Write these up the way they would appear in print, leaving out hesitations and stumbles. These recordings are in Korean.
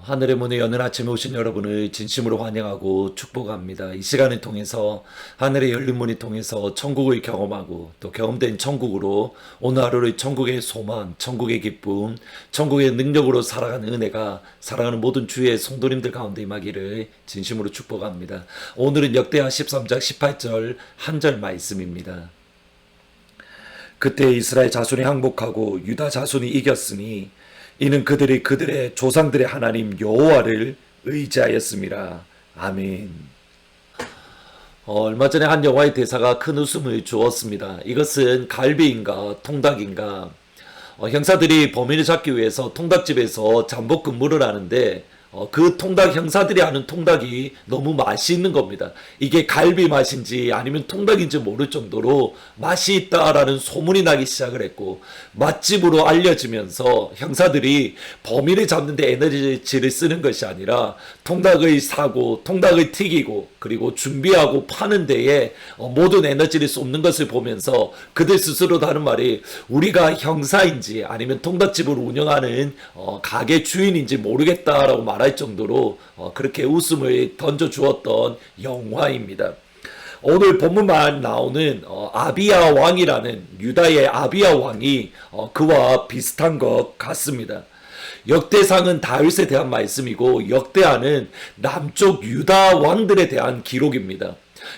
하늘의 문에 여는 아침에 오신 여러분을 진심으로 환영하고 축복합니다. 이 시간을 통해서 하늘의 열린 문을 통해서 천국을 경험하고 또 경험된 천국으로 오늘 하루를 천국의 소망, 천국의 기쁨, 천국의 능력으로 살아가는 은혜가 사랑하는 모든 주의 성도님들 가운데 임하기를 진심으로 축복합니다. 오늘은 역대하 13장 18절 한 절 말씀입니다. 그때 이스라엘 자손이 항복하고 유다 자손이 이겼으니 이는 그들이 그들의 조상들의 하나님 여호와를 의지하였습니다. 아멘. 얼마 전에 한 영화의 대사가 큰 웃음을 주었습니다. 이것은 갈비인가 통닭인가. 형사들이 범인을 잡기 위해서 통닭집에서 잠복 근무를 하는데 그 통닭 형사들이 하는 통닭이 너무 맛있는 겁니다. 이게 갈비 맛인지 아니면 통닭인지 모를 정도로 맛이 있다라는 소문이 나기 시작을 했고, 맛집으로 알려지면서 형사들이 범인을 잡는데 에너지를 쓰는 것이 아니라 통닭을 사고 통닭을 튀기고 그리고 준비하고 파는 데에 모든 에너지를 쏟는 것을 보면서 그들 스스로도 하는 말이, 우리가 형사인지 아니면 통닭집을 운영하는 가게 주인인지 모르겠다라고 말할 정도로 그렇게 웃음을 던져주었던 영화입니다. 오늘 본문만 나오는 아비야 왕이라는 유다의 아비야 왕이 그와 비슷한 것 같습니다. 역대상은 다윗에 대한 말씀이고 역대하는 남쪽 유다 왕들에 대한 기록입니다.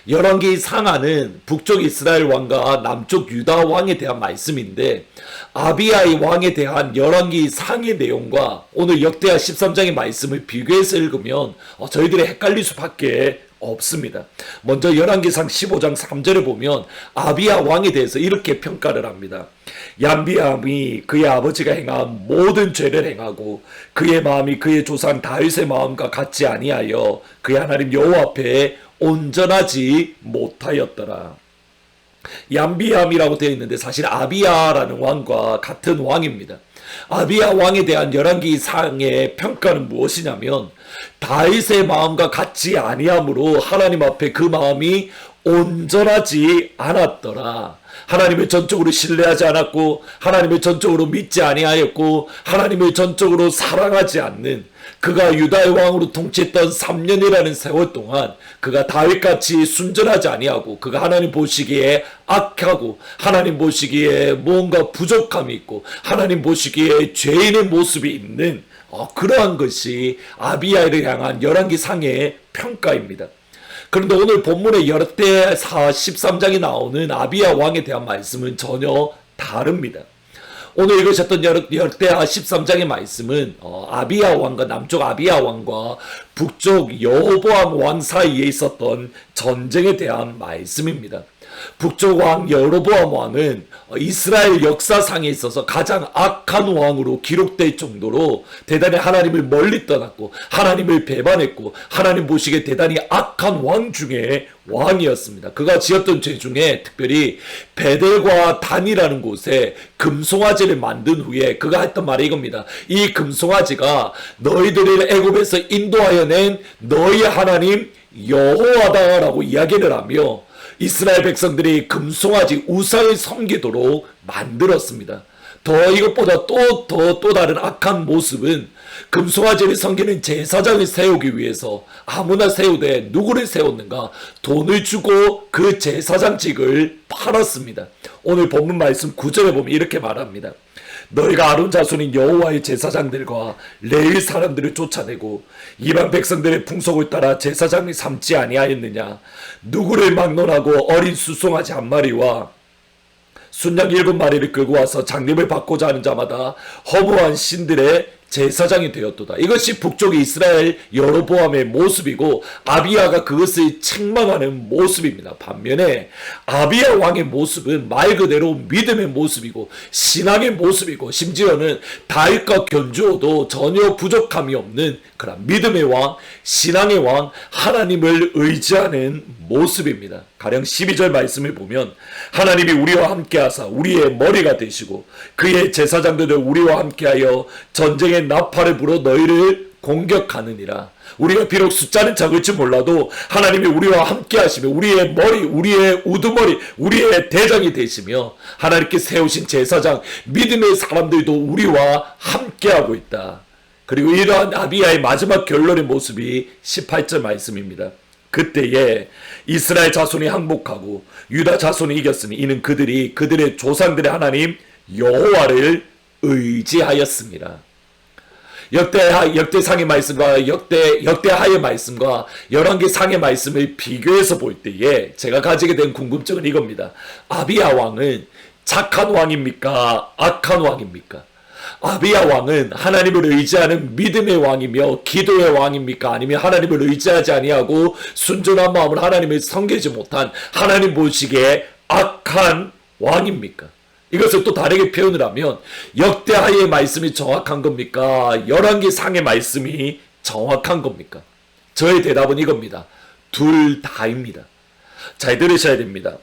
열왕기 상하는 북쪽 이스라엘 왕과 남쪽 유다 왕에 대한 말씀인데, 아비야의 왕에 대한 열왕기 상의 내용과 오늘 역대하 13장의 말씀을 비교해서 읽으면 저희들이 헷갈릴 수밖에 없습니다. 먼저 열왕기상 15장 3절을 보면 아비야 왕에 대해서 이렇게 평가를 합니다. 얀비암이 그의 아버지가 행한 모든 죄를 행하고 그의 마음이 그의 조상 다윗의 마음과 같지 아니하여 그의 하나님 여호와 앞에 온전하지 못하였더라. 얀비암이라고 되어 있는데 사실 아비야라는 왕과 같은 왕입니다. 아비야 왕에 대한 열왕기 상의 평가는 무엇이냐면, 다윗의 마음과 같지 아니함으로 하나님 앞에 그 마음이 온전하지 않았더라. 하나님을 전적으로 신뢰하지 않았고 하나님을 전적으로 믿지 아니하였고 하나님을 전적으로 사랑하지 않는, 그가 유다의 왕으로 통치했던 3년이라는 세월 동안 그가 다윗같이 순전하지 아니하고 그가 하나님 보시기에 악하고 하나님 보시기에 뭔가 부족함이 있고 하나님 보시기에 죄인의 모습이 있는 그러한 것이 아비야를 향한 열왕기 상의 평가입니다. 그런데 오늘 본문의 역대하 13장에 나오는 아비야 왕에 대한 말씀은 전혀 다릅니다. 오늘 읽으셨던 역대하 13장의 말씀은 아비야 왕과 남쪽 아비야 왕과 북쪽 여로보암 왕 사이에 있었던 전쟁에 대한 말씀입니다. 북쪽 왕 여로보암 왕은 이스라엘 역사상에 있어서 가장 악한 왕으로 기록될 정도로 대단히 하나님을 멀리 떠났고 하나님을 배반했고 하나님 보시기에 대단히 악한 왕 중에 왕이었습니다. 그가 지었던 죄 중에 특별히 베델과 단이라는 곳에 금송아지를 만든 후에 그가 했던 말이 이겁니다. 이 금송아지가 너희들을 애굽에서 인도하여 낸 너희 하나님 여호와다라고 이야기를 하며 이스라엘 백성들이 금송아지 우상을 섬기도록 만들었습니다. 더 이것보다 또 다른 악한 모습은 금송아지를 섬기는 제사장을 세우기 위해서 아무나 세우되 누구를 세웠는가? 돈을 주고 그 제사장직을 팔았습니다. 오늘 본문 말씀 9절에 보면 이렇게 말합니다. 너희가 아론 자손인 여호와의 제사장들과 레위 사람들을 쫓아내고 이방 백성들의 풍속을 따라 제사장을 삼지 아니하였느냐? 누구를 막론하고 어린 수송아지 한 마리와 순양 7마리를 끌고 와서 장림을 받고자 하는 자마다 허무한 신들의 제사장이 되었도다. 이것이 북쪽의 이스라엘 여로보암의 모습이고 아비야가 그것을 책망하는 모습입니다. 반면에 아비야 왕의 모습은 말 그대로 믿음의 모습이고 신앙의 모습이고 심지어는 다윗과 견주어도 전혀 부족함이 없는 그런 믿음의 왕, 신앙의 왕, 하나님을 의지하는 모습입니다. 가령 12절 말씀을 보면 하나님이 우리와 함께하사 우리의 머리가 되시고 그의 제사장들을 우리와 함께하여 전쟁의 나팔을 불어 너희를 공격하느니라. 우리가 비록 숫자는 적을지 몰라도 하나님이 우리와 함께 하시며 우리의 머리, 우리의 우두머리, 우리의 대장이 되시며 하나님께 세우신 제사장, 믿음의 사람들도 우리와 함께 하고 있다. 그리고 이러한 아비야의 마지막 결론의 모습이 18절 말씀입니다. 그때에 이스라엘 자손이 항복하고 유다 자손이 이겼으니 이는 그들이 그들의 조상들의 하나님 여호와를 의지하였습니다. 역대상의 말씀과 역대하의 말씀과 열왕기상의 말씀을 비교해서 볼 때에 제가 가지게 된 궁금증은 이겁니다. 아비야 왕은 착한 왕입니까? 악한 왕입니까? 아비야 왕은 하나님을 의지하는 믿음의 왕이며 기도의 왕입니까? 아니면 하나님을 의지하지 아니하고 순전한 마음으로 하나님을 섬기지 못한 하나님 보시기에 악한 왕입니까? 이것을 또 다르게 표현을 하면 역대하의 말씀이 정확한 겁니까? 열왕기상의 말씀이 정확한 겁니까? 저의 대답은 이겁니다. 둘 다입니다. 잘 들으셔야 됩니다.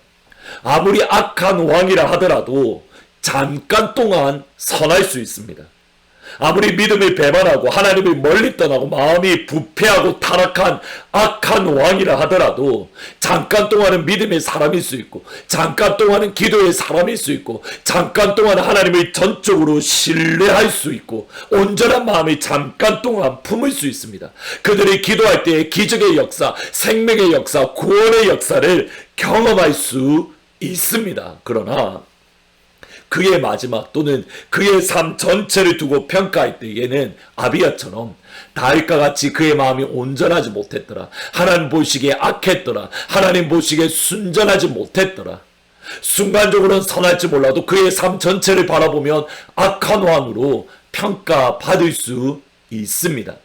아무리 악한 왕이라 하더라도 잠깐 동안 선할 수 있습니다. 아무리 믿음을 배반하고 하나님을 멀리 떠나고 마음이 부패하고 타락한 악한 왕이라 하더라도 잠깐 동안은 믿음의 사람일 수 있고 잠깐 동안은 기도의 사람일 수 있고 잠깐 동안은 하나님을 전적으로 신뢰할 수 있고 온전한 마음을 잠깐 동안 품을 수 있습니다. 그들이 기도할 때의 기적의 역사, 생명의 역사, 구원의 역사를 경험할 수 있습니다. 그러나 그의 마지막 또는 그의 삶 전체를 두고 평가할 때에는 아비야처럼 다윗과 같이 그의 마음이 온전하지 못했더라. 하나님 보시기에 악했더라. 하나님 보시기에 순전하지 못했더라. 순간적으로는 선할지 몰라도 그의 삶 전체를 바라보면 악한 왕으로 평가받을 수 있습니다.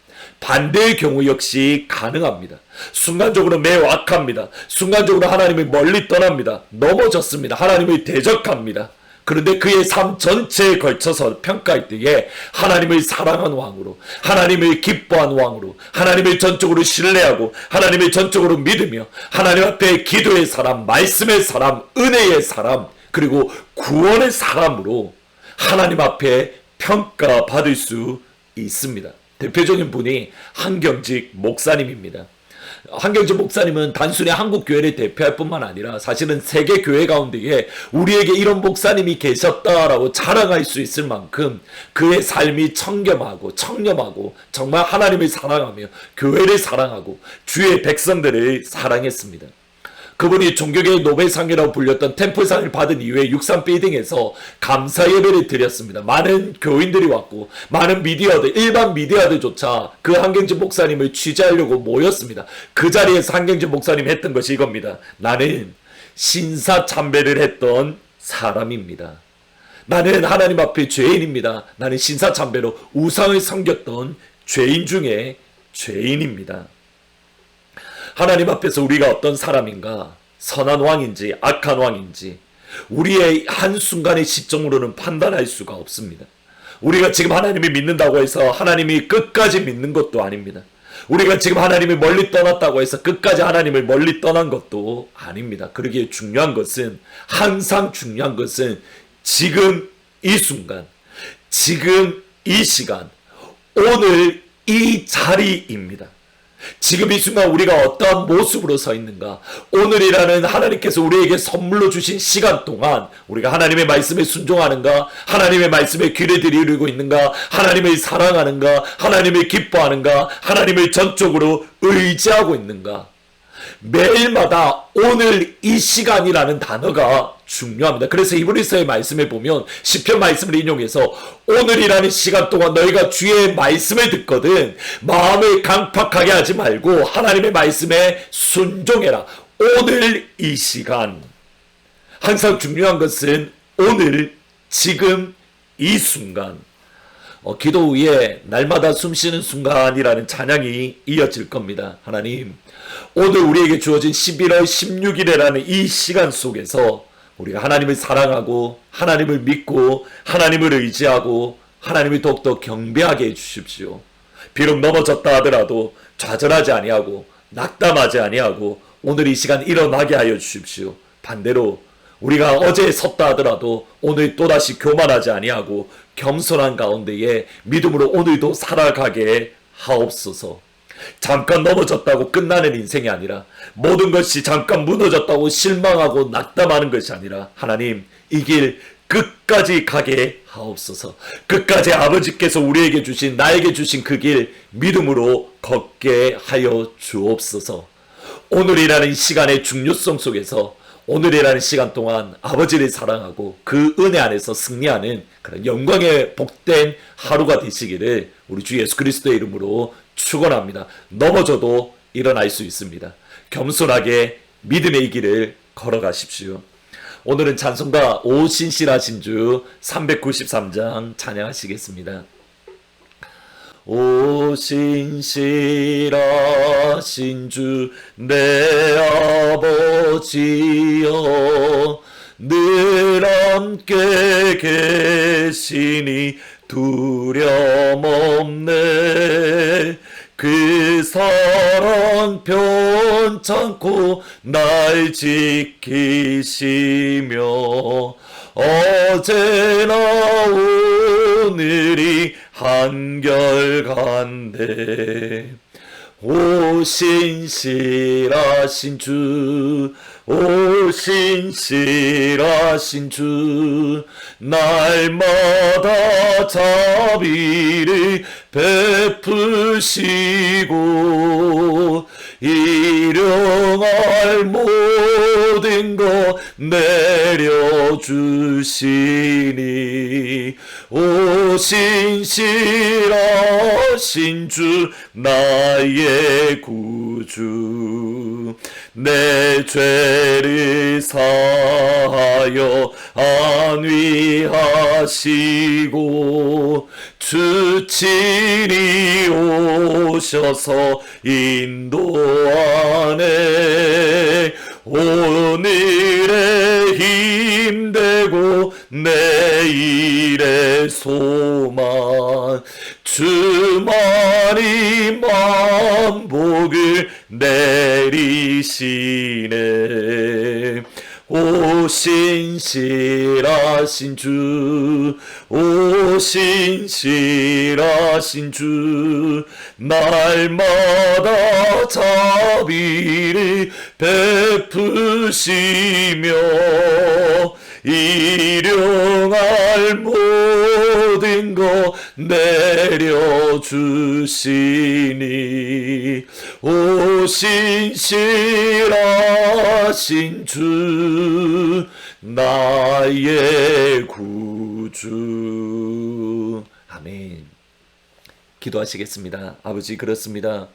반대의 경우 역시 가능합니다. 순간적으로 매우 악합니다. 순간적으로 하나님을 멀리 떠납니다. 넘어졌습니다. 하나님을 대적합니다. 그런데 그의 삶 전체에 걸쳐서 평가할 때에 하나님을 사랑한 왕으로, 하나님을 기뻐한 왕으로, 하나님을 전적으로 신뢰하고 하나님을 전적으로 믿으며 하나님 앞에 기도의 사람, 말씀의 사람, 은혜의 사람, 그리고 구원의 사람으로 하나님 앞에 평가받을 수 있습니다. 대표적인 분이 한경직 목사님입니다. 한경직 목사님은 단순히 한국 교회를 대표할 뿐만 아니라 사실은 세계 교회 가운데에 우리에게 이런 목사님이 계셨다라고 자랑할 수 있을 만큼 그의 삶이 청렴하고 청렴하고 정말 하나님을 사랑하며 교회를 사랑하고 주의 백성들을 사랑했습니다. 그분이 종교계의 노벨상이라고 불렸던 템플상을 받은 이후에 63빌딩에서 감사 예배를 드렸습니다. 많은 교인들이 왔고 많은 미디어들, 일반 미디어들조차 그 한경직 목사님을 취재하려고 모였습니다. 그 자리에서 한경직 목사님이 했던 것이 이겁니다. 나는 신사참배를 했던 사람입니다. 나는 하나님 앞에 죄인입니다. 나는 신사참배로 우상을 섬겼던 죄인 중에 죄인입니다. 하나님 앞에서 우리가 어떤 사람인가, 선한 왕인지 악한 왕인지 우리의 한순간의 시점으로는 판단할 수가 없습니다. 우리가 지금 하나님을 믿는다고 해서 하나님이 끝까지 믿는 것도 아닙니다. 우리가 지금 하나님을 멀리 떠났다고 해서 끝까지 하나님을 멀리 떠난 것도 아닙니다. 그러기에 중요한 것은, 항상 중요한 것은 지금 이 순간, 지금 이 시간, 오늘 이 자리입니다. 지금 이 순간 우리가 어떠한 모습으로 서 있는가, 오늘이라는 하나님께서 우리에게 선물로 주신 시간 동안 우리가 하나님의 말씀에 순종하는가, 하나님의 말씀에 귀를 들이고 있는가, 하나님을 사랑하는가, 하나님을 기뻐하는가, 하나님을 전적으로 의지하고 있는가. 매일마다 오늘 이 시간이라는 단어가 중요합니다. 그래서 이브리서의 말씀에 보면 시편 말씀을 인용해서 오늘이라는 시간 동안 너희가 주의 말씀을 듣거든 마음을 강팍하게 하지 말고 하나님의 말씀에 순종해라. 오늘 이 시간. 항상 중요한 것은 오늘, 지금, 이 순간. 기도 후에 날마다 숨쉬는 순간이라는 찬양이 이어질 겁니다. 하나님, 오늘 우리에게 주어진 11월 16일이라는 이 시간 속에서 우리가 하나님을 사랑하고 하나님을 믿고 하나님을 의지하고 하나님을 더욱더 경배하게 해주십시오. 비록 넘어졌다 하더라도 좌절하지 아니하고 낙담하지 아니하고 오늘 이 시간 일어나게 하여 주십시오. 반대로 우리가 어제 섰다 하더라도 오늘 또다시 교만하지 아니하고 겸손한 가운데에 믿음으로 오늘도 살아가게 하옵소서. 잠깐 넘어졌다고 끝나는 인생이 아니라, 모든 것이 잠깐 무너졌다고 실망하고 낙담하는 것이 아니라, 하나님, 이 길 끝까지 가게 하옵소서. 끝까지 아버지께서 우리에게 주신, 나에게 주신 그 길 믿음으로 걷게 하여 주옵소서. 오늘이라는 시간의 중요성 속에서 오늘이라는 시간 동안 아버지를 사랑하고 그 은혜 안에서 승리하는 그런 영광의 복된 하루가 되시기를 우리 주 예수 그리스도의 이름으로 축원합니다. 넘어져도 일어날 수 있습니다. 겸손하게 믿음의 길을 걸어가십시오. 오늘은 찬송가 오 신실하신 주 393장 찬양하시겠습니다. 오 신실하신 주 내 아버지여 늘 함께 계시니 두려움 없네. 그 사랑 편찮고 날 지키시며 어제나 오늘이 한결같네. 오 신실하신 주, 오 신실하신 주, 날마다 자비를 베푸시고 일용할 모든 것 내려주시니 오 신실하신 주 나의 구주 내 죄를 사하여 안위하시고 주 친히 오셔서 인도하네. 오늘의 힘되고 내일의 소망 주만이 만복을 내리시네. 오 신실하신 주, 오 신실하신 주, 날마다 자비를 베푸시며 일용할 모든 것 내려주시니 오 신실하신 주 나의 구주. 아멘. 기도하시겠습니다. 아버지, 그렇습니다.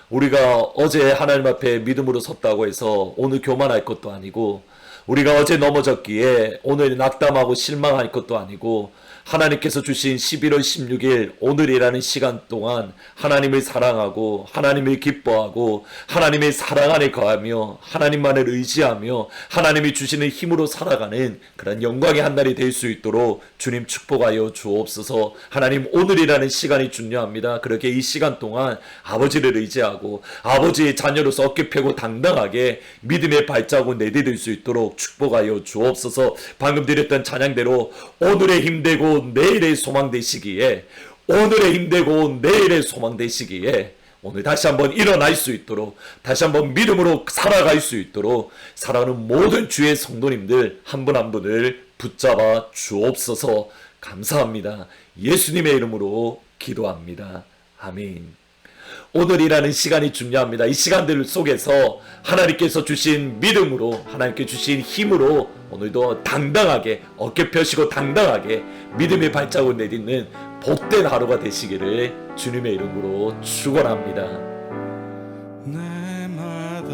우리가 어제 하나님 앞에 믿음으로 섰다고 해서 오늘 교만할 것도 아니고, 우리가 어제 넘어졌기에 오늘 낙담하고 실망할 것도 아니고, 하나님께서 주신 11월 16일 오늘이라는 시간 동안 하나님을 사랑하고 하나님을 기뻐하고 하나님의 사랑 안에 거하며 하나님만을 의지하며 하나님이 주시는 힘으로 살아가는 그런 영광의 한 날이 될 수 있도록 주님 축복하여 주옵소서. 하나님, 오늘이라는 시간이 중요합니다. 그렇게 이 시간 동안 아버지를 의지하고 아버지의 자녀로서 어깨 펴고 당당하게 믿음의 발자국 내디딜 수 있도록 축복하여 주옵소서. 방금 드렸던 찬양대로 오늘의 힘되고 내일의 소망 되시기에, 오늘의 힘되고 내일의 소망 되시기에 오늘 다시 한번 일어날 수 있도록, 다시 한번 믿음으로 살아갈 수 있도록 살아가는 모든 주의 성도님들 한 분 한 분을 붙잡아 주옵소서. 감사합니다. 예수님의 이름으로 기도합니다. 아멘. 오늘이라는 시간이 중요합니다. 이 시간들 속에서 하나님께서 주신 믿음으로, 하나님께 주신 힘으로 오늘도 당당하게 어깨 펴시고 당당하게 믿음의 발자국을 내딛는 복된 하루가 되시기를 주님의 이름으로 축원합니다. 날마다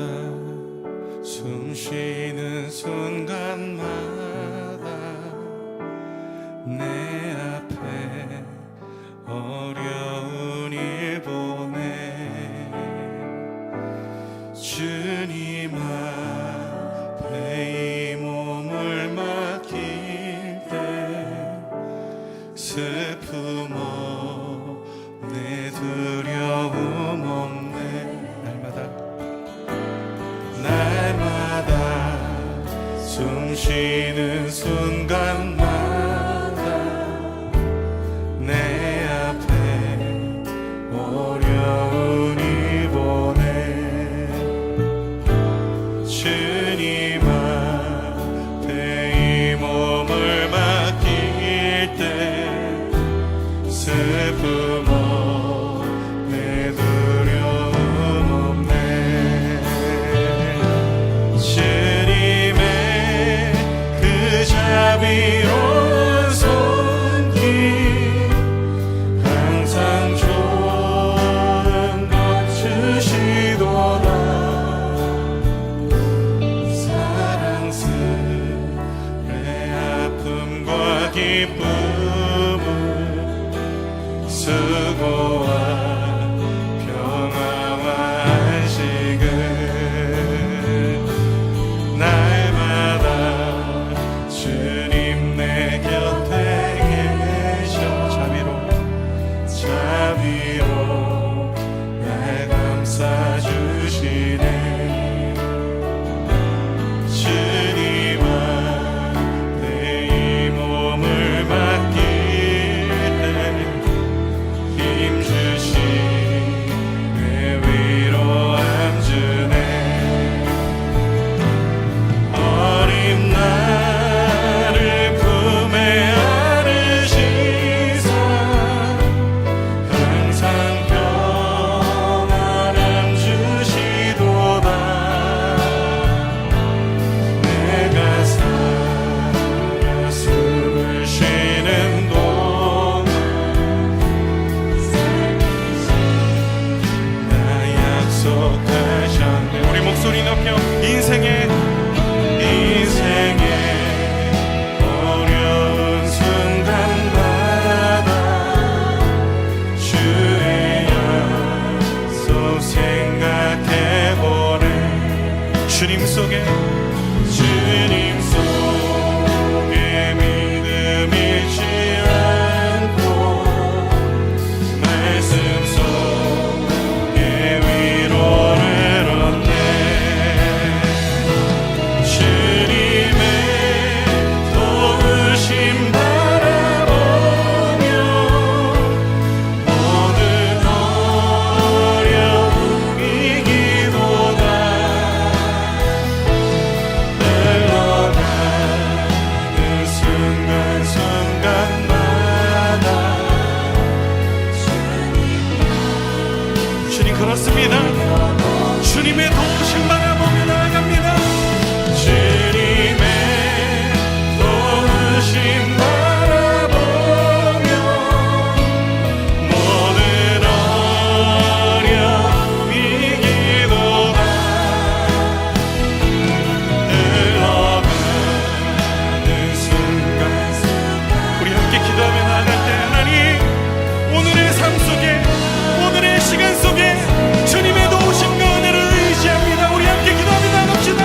숨 쉬는 순간마다 내 앞에 어려운 일 보내 주님 앞에 이 몸을 맡길 때 슬픔 없네 두려움 없네. 날마다 숨 쉬는 순간마다 내 앞에 어려운 일 보내 주님 앞에 이 몸을 자비로 날 감싸주시네. 주님한테 이 몸을 맡길 때 힘주시네. 위로함 주네. 어린 나를 품에 안으시사 항상 평안함 주시도다. 내가 살아 숨을 쉬는 동안 나 약속하셨네. 우리 목소리 높여 인생의 어려운 순간마다 주의 약속 생각해보네. 주님 속에 믿음 잃지 않고 말씀 속에 위로를 얻네. 주님의 도우심 바라보며 모든 어려움 이기도다. 흘러가는 순간순간마다 주님 그렇습니다. 주님의 도우심 바라보며 나아갑니다. 주님의 도우심 바라보며 모든 어려움 이기도다. 흘러가는 순간순간 우리 함께 기도하며 나아갈 때 하나님 오늘의 삶 속에 오늘의 시간 속에 주님의 도우심과 은혜를 의지합니다. 우리 함께 기도하며 나갑시다.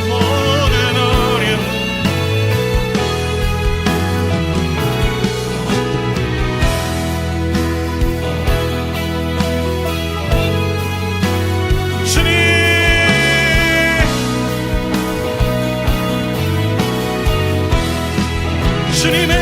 모든 어려움 주님 주님의